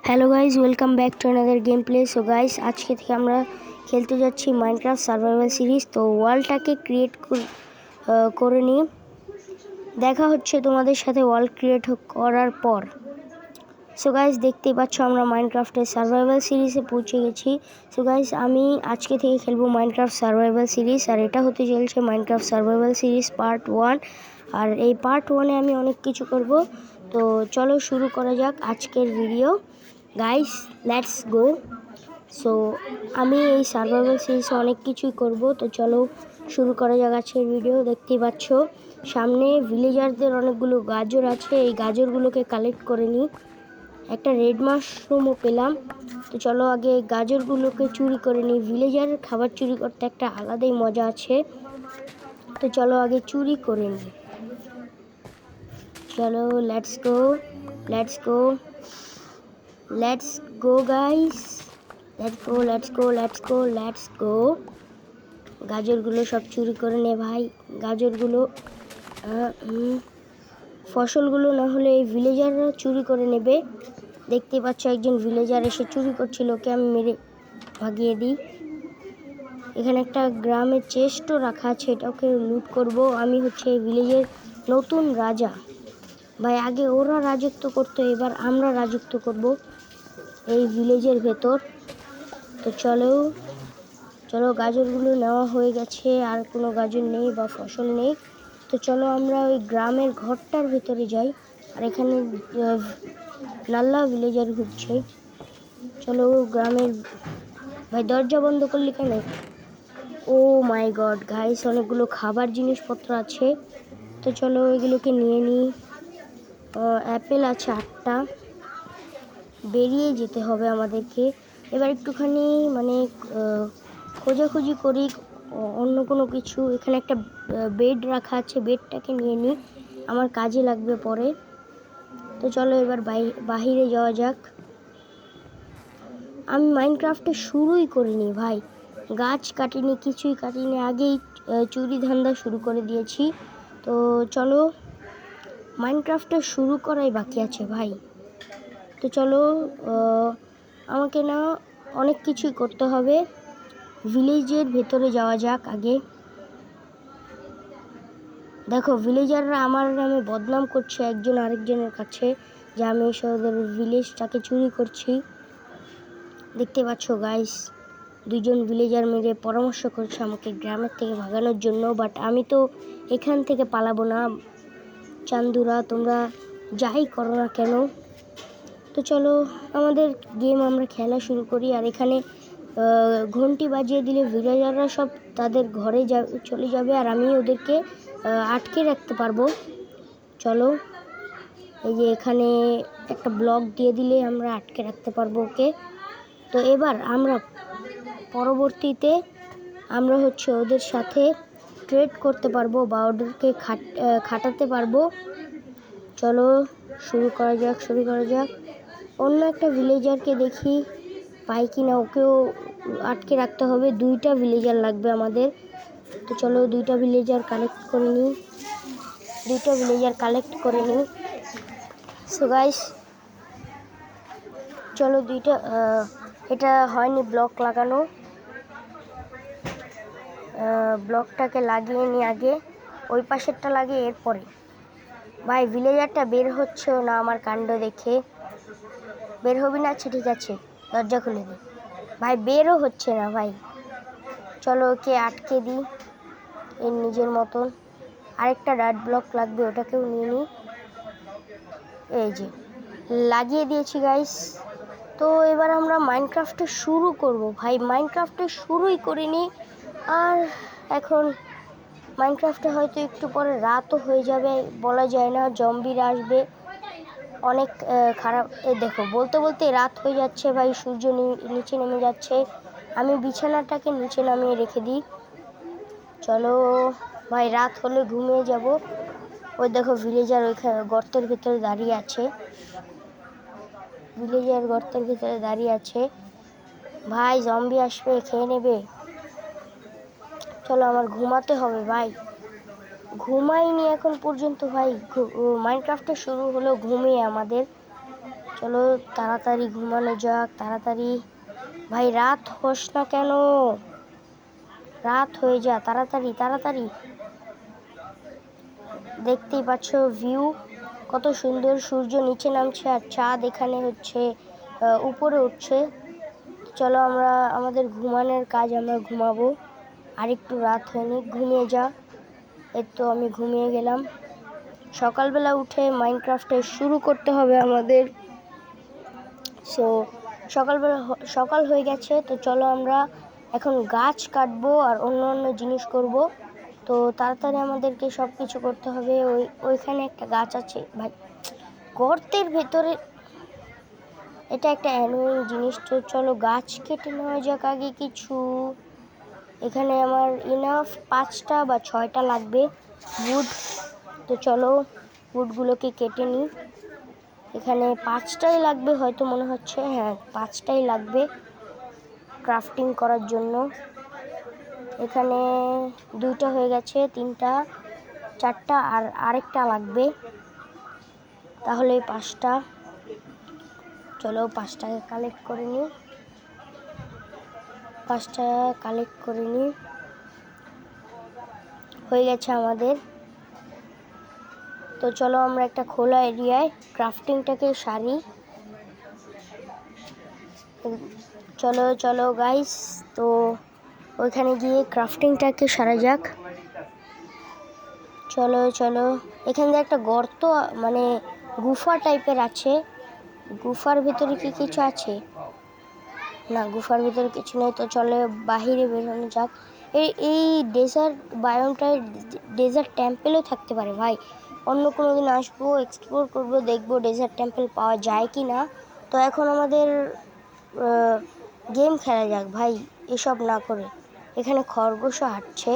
Hello guys, welcome back to another game play. So guys, আজকে থেকে আমরা খেলতে যাচ্ছি মাইনক্রাফট সার্ভাইভাল সিরিজ। তো ওয়ার্ল্ডটাকে ক্রিয়েট করে নিই। দেখা হচ্ছে তোমাদের সাথে ওয়ার্ল্ড ক্রিয়েট করার পর। সো গাইজ, দেখতেই পাচ্ছ আমরা মাইনক্রাফটের সার্ভাইভাল সিরিজে পৌঁছে গেছি। সো গাইজ, আমি আজকে থেকে খেলবো মাইনক্রাফট সার্ভাইভাল সিরিজ, আর এটা হতে চলছে মাইনক্রাফট সার্ভাইভাল সিরিজ পার্ট 1। আর এই পার্ট 1-এ আমি অনেক কিছু করব। তো চলো শুরু করা যাক আজকের video. Guys, let's go. So আমি এই সার্ভাইভাল সিরিজে অনেক কিছুই করব। তো চলো শুরু করা যাক আজকের ভিডিও। দেখতেই পাচ্ছ সামনে ভিলেজারদের অনেকগুলো গাজর আছে, এই গাজরগুলোকে কালেক্ট করে নিই। একটা রেড মাশরুমও পেলাম। তো চলো আগে এই গাজরগুলোকে চুরি করে নিই। ভিলেজারের খাবার চুরি করতে একটা আলাদাই মজা আছে। তো চলো আগে চুরি করে নিই। চলো let's go, let's go, let's go guys, let's go, let's go, let's go, let's go. গাজরগুলো সব চুরি করে নে ভাই। গাজরগুলো ফসলগুলো না হলে এই ভিলেজাররা চুরি করে নেবে। দেখতে পাচ্ছ একজন ভিলেজার এসে চুরি করছিল, ওকে আমি মেরে ভাগিয়ে দিই। এখানে একটা গ্রামের চেস্টও রাখা আছে, এটাকে লুট করব। আমি হচ্ছে এই ভিলেজের নতুন রাজা ভাই। আগে ওরা রাজত্ব করতো, এবার আমরা রাজত্ব করব এই ভিলেজের ভেতর। তো চলো গাজরগুলো নেওয়া হয়ে গেছে, আর কোনো গাজর নেই বা ফসল নেই। তো চলো আমরা ওই গ্রামের ঘরটার ভেতরে যাই। আর এখানে নাল্লা ভিলেজার ঘুরছে। চলো গ্রামের ভাই, দরজা বন্ধ করলি কেন? ও মাই গড গাইস, অনেকগুলো খাবার জিনিসপত্র আছে। তো চলো এগুলোকে নিয়ে নিই। অ্যাপেল আছে 8টা। বেরিয়ে যেতে হবে আমাদেরকে। এবার একটুখানি মানে খোঁজাখুঁজি করি অন্য কোনো কিছু। এখানে একটা বেড রাখা আছে, বেডটাকে নিয়ে নিই, আমার কাজে লাগবে পরে। তো চলো এবার বাহিরে যাওয়া যাক। আমি মাইনক্রাফটে শুরুই করিনি ভাই, গাছ কাটিনি, কিছুই কাটিনি, আগেই চুরি ধান্দা শুরু করে দিয়েছি। তো চলো মাইনক্রাফটে শুরু করাই বাকি আছে ভাই। তো চলো আমাকে না অনেক কিছুই করতে হবে। ভিলেজের ভেতরে যাওয়া যাক আগে। দেখো ভিলেজাররা আমার নামে বদনাম করছে একজন আরেকজনের কাছে, যে আমি এসে ওদের ভিলেজটাকে চুরি করছি। দেখতে পাচ্ছ গাইস, দুইজন ভিলেজার মেরে পরামর্শ করছে আমাকে গ্রামের থেকে ভাগানোর জন্য। বাট আমি তো এখান থেকে পালাবো না। চান্দুরা, তোমরা যাই করো না কেন। তো চলো আমাদের গেম আমরা খেলা শুরু করি। আর এখানে ঘন্টি বাজিয়ে দিলে ভিলেজাররা সব তাদের ঘরে চলে যাবে, আর আমি ওদেরকে আটকে রাখতে পারবো। চলো এই যে এখানে একটা ব্লক দিয়ে দিলে আমরা আটকে রাখতে পারবো ওকে। তো এবার আমরা পরবর্তীতে আমরা হচ্ছে ওদের সাথে ট্রেড করতে পারবো বা ওদেরকে খাটাতে পারবো। চলো শুরু করা যাক। অন্য একটা ভিলেজারকে দেখি পাই কি না, ওকেও আটকে রাখতে হবে। 2টা ভিলেজার লাগবে আমাদের। তো চলো 2টা ভিলেজার কালেক্ট করে নিই। সো গাইস, চলো এটা হয়নি ব্লক লাগানো। ব্লকটাকে লাগিয়ে নিই আগে, ওই পাশেরটা লাগিয়ে এরপরে। ভাই ভিলেজারটা বের হচ্ছেও না আমার কাণ্ড দেখে। বের হবি না? আচ্ছা ঠিক আছে, দরজা খুলে দিই। ভাই বেরও হচ্ছে না ভাই। চলো ওকে আটকে দিই এর নিজের মতন। আরেকটা ডার্ট ব্লক লাগবে, ওটাকেও নিয়ে নিই। এই যে লাগিয়ে দিয়েছি গাইস। তো এবার আমরা মাইনক্রাফটে শুরু করব ভাই। মাইনক্রাফটে শুরুই করিনি, আর এখন মাইনক্রাফটে হয়তো একটু পরে রাতও হয়ে যাবে, বলা যায় না। জম্বিরা আসবে, অনেক খারাপ। দেখো বলতে বলতে রাত হয়ে যাচ্ছে ভাই, সূর্য নিচে নেমে যাচ্ছে। আমি বিছানাটাকে নিচে নামিয়ে রেখে দিই। চলো ভাই, রাত হলে ঘুমিয়ে যাব। ওই দেখো ভিলেজার ওইখানে গর্তের ভিতরে দাঁড়িয়ে আছে। ভাই জম্বি আসবে, খেয়ে নেবে। চলো আমার ঘুমাতে হবে ভাই, ঘুমাইনি এখন পর্যন্ত ভাই। মাইনক্রাফটে শুরু হলো ঘুমিয়ে আমাদের। চলো তাড়াতাড়ি ঘুমানো যাক, তাড়াতাড়ি। ভাই রাত হোস না কেন, রাত হয়ে যা, তাড়াতাড়ি তাড়াতাড়ি। দেখতেই পাচ্ছ ভিউ কত সুন্দর, সূর্য নিচে নামছে আর চাঁদ এখানে হচ্ছে উপরে উঠছে। চলো আমরা আমাদের ঘুমানোর কাজ আমরা ঘুমাবো, আর একটু রাত হয়নি, ঘুমিয়ে যা। এই তো আমি ঘুমিয়ে গেলাম। সকালবেলা উঠে মাইনক্রাফটে শুরু করতে হবে আমাদের। সো সকাল হয়ে গেছে, তো চলো আমরা এখন গাছ কাটবো আর অন্য জিনিস করব। তো তাড়াতাড়ি আমাদেরকে সব কিছু করতে হবে। ওইখানে একটা গাছ আছে ভাই, গর্তের ভেতরে, এটা একটা অ্যানোয়িং জিনিস। তো চলো গাছ কেটে নেওয়া যাক আগে কিছু। এখানে আমার ইনাফ 5টা বা 6টা লাগবে উড। তো চলো উডগুলোকে কেটে নিই। এখানে 5টাই লাগবে হয়তো মনে হচ্ছে, হ্যাঁ 5টাই লাগবে ক্রাফটিং করার জন্য। এখানে 2টা হয়ে গেছে, 3টা, 4টা আর আরেকটা লাগবে, তাহলে 5টা। চলো 5টাকে কালেক্ট করে নিই, 5টা কালেক্ট করে নিই। হয়ে গেছে আমাদের। তো চলো আমরা একটা খোলা এরিয়ায় ক্রাফটিংটাকে সারি। চলো চলো গাইস, তো ওইখানে গিয়ে ক্রাফটিংটাকে সারা যাক। চলো চলো, এখান দিয়ে একটা গর্ত মানে গুফা টাইপের আছে। গুফার ভিতরে কি কিছু আছে? না, গুফার ভিতরে কিছু নেই। তো চলো বাহিরে বেরোনো যাক। এই ডেজার্ট বায়োমটায় ডেজার্ট টেম্পেলও থাকতে পারে ভাই। অন্য কোনো দিন আসবো, এক্সপ্লোর করবো, দেখবো ডেজার্ট টেম্পেল পাওয়া যায় কি না। তো এখন আমাদের গেম খেলা যাক ভাই, এসব না করে। এখানে খরগোশও হাঁটছে।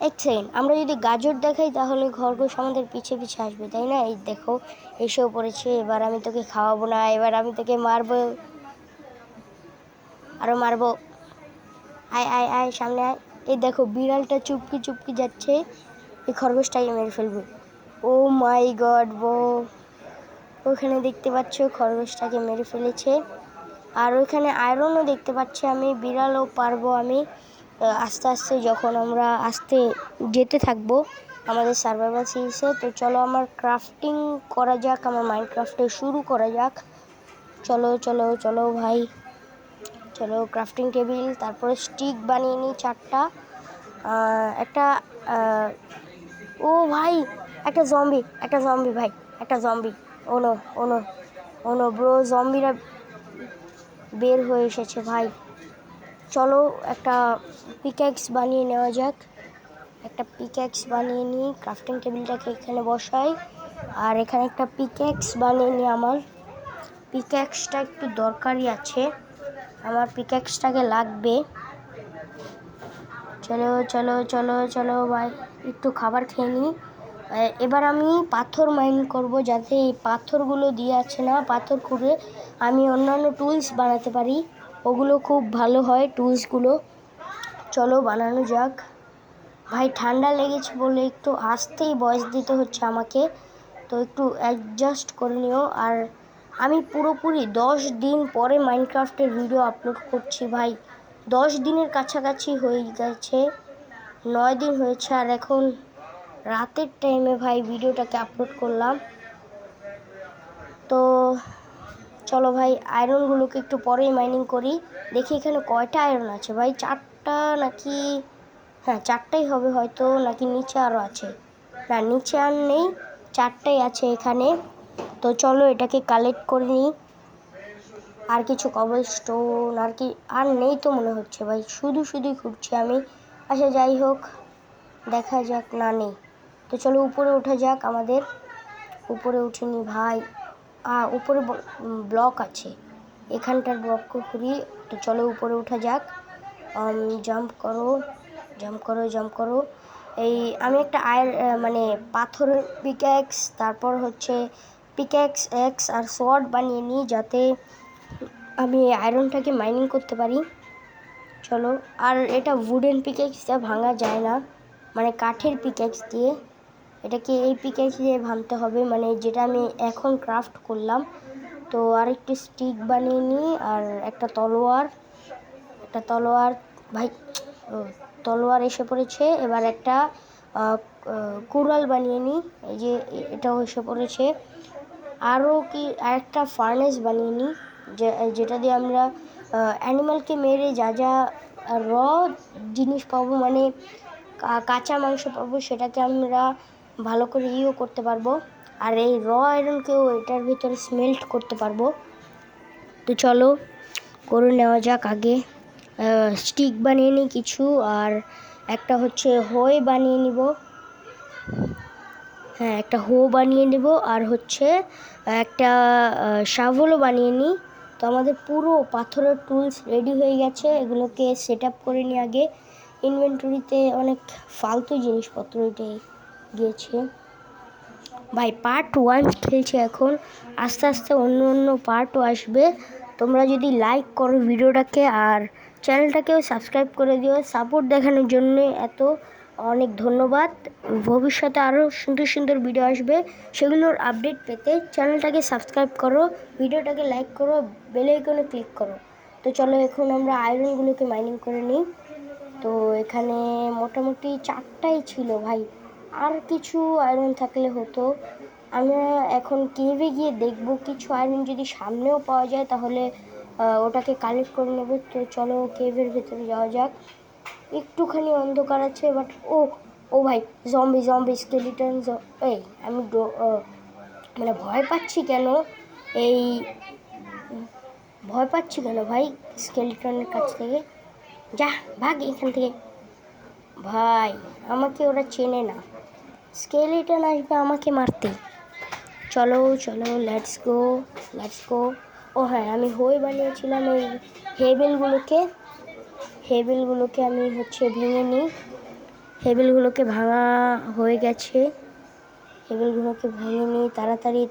এক সেকেন্ড, আমরা যদি গাজর দেখাই তাহলে খরগোশ আমাদের পিছে পিছে আসবে, তাই না? এই দেখো এসেও পড়েছে। এবার আমি তোকে খাওয়াবো না, এবার আমি তোকে মারবো, আরো মারবো। আয় আয় আয়, সামনে আয়। এই দেখো বিড়ালটা চুপকি চুপকি যাচ্ছে, এই খরগোশটাকে মেরে ফেলবো। ও মাই গড বো, ওখানে দেখতে পাচ্ছ খরগোশটাকে মেরে ফেলেছে। আর ওইখানে আয়রনও দেখতে পাচ্ছি আমি, বিড়ালও পারবো আমি আস্তে আস্তে, যখন আমরা আস্তে যেতে থাকবো আমাদের সার্ভাইভাল সিরিজে। তো চলো আমার ক্রাফটিং করা যাক, আমার মাইনক্রাফটে শুরু করা যাক। চলো চলো চলো ভাই, চলো ক্রাফটিং টেবিল, তারপরে স্টিক বানিয়ে নিই 4টা। একটা ও ভাই, একটা জম্বি ভাই, একটা জম্বি। ওনো ওনো ওনো ব্রো, জম্বিরা বের হয়ে এসেছে ভাই। চলো একটা পিক্যাক্স বানিয়ে নেওয়া যাক, একটা পিক্যাক্স বানিয়ে নিই। ক্রাফটিং টেবিলটাকে এখানে বসাই, আর এখানে একটা পিক্যাক্স বানিয়ে নিই। আমার পিক্যাক্সটা একটু দরকারি আছে, আমার পিক্যাক্সটাকে লাগবে। চলো চলো চলো চলো ভাই, একটু খাবার খেয়ে নিই। এবার আমি পাথর মাইন করব, যাতে এই পাথরগুলো দিয়ে আছে না, পাথর খুঁড়ে আমি অন্যান্য টুলস বানাতে পারি। ওগুলো খুব ভালো হয় টুলসগুলো। চলো বানানো যাক। ভাই ঠান্ডা লেগেছে বলে একটু আস্তেই ভয়েস দিতে হচ্ছে আমাকে, তো একটু অ্যাডজাস্ট করে নিও। আর আমি পুরোপুরি 10 দিন পরে মাইনক্রাফটের ভিডিও আপলোড করছি ভাই। 10 দিনের কাছাকাছি হয়ে গেছে, 9 দিন হয়েছে। আর এখন রাতের টাইমে ভাই ভিডিওটাকে আপলোড করলাম। তো চলো ভাই আয়রনগুলোকে একটু পরেই মাইনিং করি। দেখি এখানে কয়টা আয়রন আছে ভাই, 4টা নাকি, হ্যাঁ 4টাই হবে হয়তো, নাকি নিচে আরও আছে? না, নিচে আর নেই, 4টাই আছে এখানে। তো চলো এটাকে কালেক্ট করে নিই। আর কিছু কবল স্টোন আর কি আর নেই তো মনে হচ্ছে ভাই, শুধুই খুঁজছি আমি। আচ্ছা যাই হোক, দেখা যাক, না নেই। তো চলো উপরে ওঠা যাক আমাদের। উপরে উঠিনি ভাই, উপরে ব্লক আছে, এখানটার ব্লককে ঘুরি। তো চলো উপরে ওঠা যাক। জাম্প করো জাম্প করো জাম্প করো। এই আমি একটা মানে পাথরের পিক্যাক্স, তারপর হচ্ছে পিক্যাক্স এক্স আর সোয়ার্ড বানিয়ে নিই, যাতে আমি আয়রনটাকে মাইনিং করতে পারি। চলো, আর এটা উডেন পিক্যাক্স দিয়ে ভাঙা যায় না, মানে কাঠের পিক্যাক্স দিয়ে। এটাকে এই পিক্যাক্স দিয়ে ভাঙতে হবে, মানে যেটা আমি এখন ক্রাফট করলাম। তো আরেকটি স্টিক বানিয়ে নিই আর একটা তলোয়ার ভাই তলোয়ার এসে পড়েছে। এবার একটা কুড়াল বানিয়ে নিই, এই যে এটাও এসে পড়েছে। আরও কি আরেকটা ফার্নেস বানিয়ে নিই, যেটা দিয়ে আমরা অ্যানিমালকে মেরে যা যা র জিনিস পাবো, মানে কাঁচা মাংস পাবো, সেটাকে আমরা ভালো করে করতে পারবো। আর এই র আয়রনকেও এটার ভিতরে স্মেল্ট করতে পারবো। তো চলো করে নেওয়া যাক। আগে স্টিক বানিয়ে নিই কিছু, আর একটা হচ্ছে হোয় বানিয়ে নিব। হ্যাঁ, একটা হো বানিয়ে নেব, আর হচ্ছে একটা শাভলও বানিয়ে নিই। তো আমাদের পুরো পাথরের টুলস রেডি হয়ে গেছে। এগুলোকে সেট আপ করে নিই আগে। ইনভেন্টরিতে অনেক ফালতু জিনিসপত্র উঠে গিয়েছে ভাই। পার্ট 1 খেলছে এখন, আস্তে আস্তে অন্য অন্য পার্টও আসবে। তোমরা যদি লাইক করো ভিডিওটাকে আর চ্যানেলটাকেও সাবস্ক্রাইব করে দিও। সাপোর্ট দেখানোর জন্য অনেক ধন্যবাদ। ভবিষ্যতে আরও সুন্দর সুন্দর ভিডিও আসবে, সেগুলোর আপডেট পেতে চ্যানেলটাকে সাবস্ক্রাইব করো, ভিডিওটাকে লাইক করো, বেল আইকনে ক্লিক করো। তো চলো এখন আমরা আয়রনগুলোকে মাইনিং করে নিই। তো এখানে মোটামুটি 4টাই ছিল ভাই, আর কিছু আয়রন থাকলে হতো। আমরা এখন কেভে গিয়ে দেখব, কিছু আয়রন যদি সামনেও পাওয়া যায় তাহলে ওটাকে কালেক্ট করে নেব। তো চলো কেভের ভেতরে যাওয়া যাক। একটুখানি অন্ধকার আছে, বাট ও ভাই, জম্বি স্কেলিটন। এই আমি মানে ভয় পাচ্ছি কেন ভাই স্কেলিটনের কাছ থেকে? যা ভাগ এখান থেকে ভাই, আমাকে ওরা চেনে না। স্কেলিটন আসবে আমাকে মারতে। চলো লেটস গো। ও হ্যাঁ, আমি হয়ে বানিয়েছিলাম এই হেবেলগুলোকে আমি ভেঙে নিই। হেবেলগুলোকে ভাঙা হয়ে গেছে। হেবেলগুলোকে ভেঙে নিই তাড়াতাড়ি।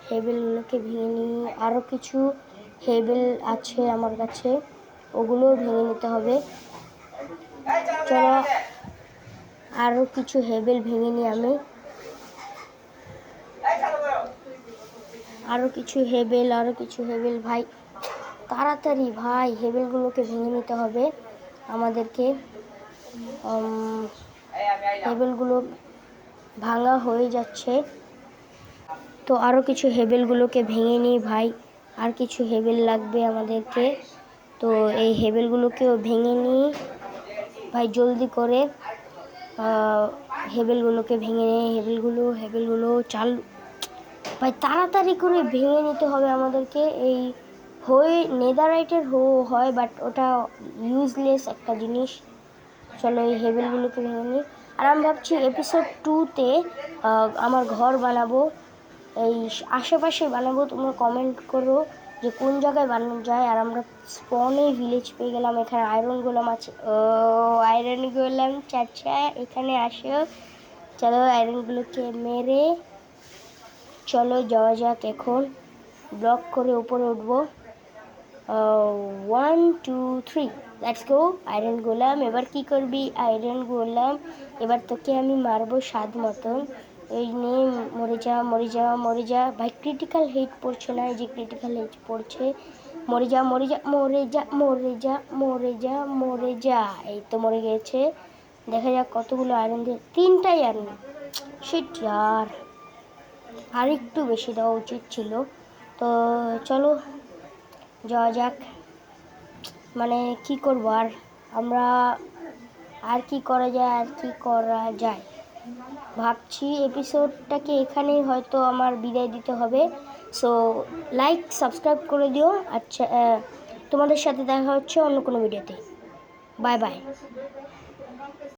হেবেলগুলোকে ভেঙে নিই। আরও কিছু হেবেল আছে আমার কাছে, ওগুলোও ভেঙে নিতে হবে। চলো আরও কিছু হেবেল ভেঙে নিই আমি। আরও কিছু হেবেল ভাই, তাড়াতাড়ি ভাই, হেবেলগুলোকে ভেঙে নিতে হবে আমাদেরকে। হেবেলগুলো ভাঙা হয়ে যাচ্ছে। তো আরও কিছু হেবেলগুলোকে ভেঙে নিই ভাই, আর কিছু হেবেল লাগবে আমাদেরকে। তো এই হেবেলগুলোকেও ভেঙে নিই ভাই, জলদি করে। হেবেলগুলোকে ভেঙে নিই। হেবেলগুলো চাল ভাই, তাড়াতাড়ি করে ভেঙে নিতে হবে আমাদেরকে। এই নেদারাইটের হয়, বাট ওটা ইউজলেস একটা জিনিস। চলো এই হেবেলগুলোকে ভেঙে নিই। আর আমি ভাবছি এপিসোড 2-তে আমার ঘর বানাবো, এই আশেপাশে বানাবো। তোমরা কমেন্ট করো যে কোন জায়গায় বানানো যায়। আর আমরা স্পনে ভিলেজ পেয়ে গেলাম। এখানে আয়রন গোলাম আছে। আয়রন গোলাম চাচা এখানে আসো। চলো আয়রনগুলোকে মেরে চলো যাওয়া যাক। এখন ব্লক করে উপরে উঠবো। 1 2 3 লেটস গো। আয়রন গোলাম, এবার কি করবি আয়রন গোলাম? এবার তোকে আমি মারবো স্বাদ মতন। এই নিয়ে মরে যা ভাই। ক্রিটিক্যাল হিট পড়ছে না, এই যে ক্রিটিক্যাল হিট পড়ছে। মরে যা। এই তো মরে গেছে। দেখা যাক কতগুলো আয়রন দিয়ে। 3টাই আয়রন। শিট यार, আর একটু বেশি দেওয়া উচিত ছিল। তো চলো যাওয়া যাক। মানে কি করব আর, আমরা আর কি করা যায় ভাবছি। এপিসোডটাকে এখানেই হয়তো আমার বিদায় দিতে হবে। সো লাইক সাবস্ক্রাইব করে দিও। আচ্ছা, তোমাদের সাথে দেখা হচ্ছে অন্য কোনো ভিডিওতে। Bye bye.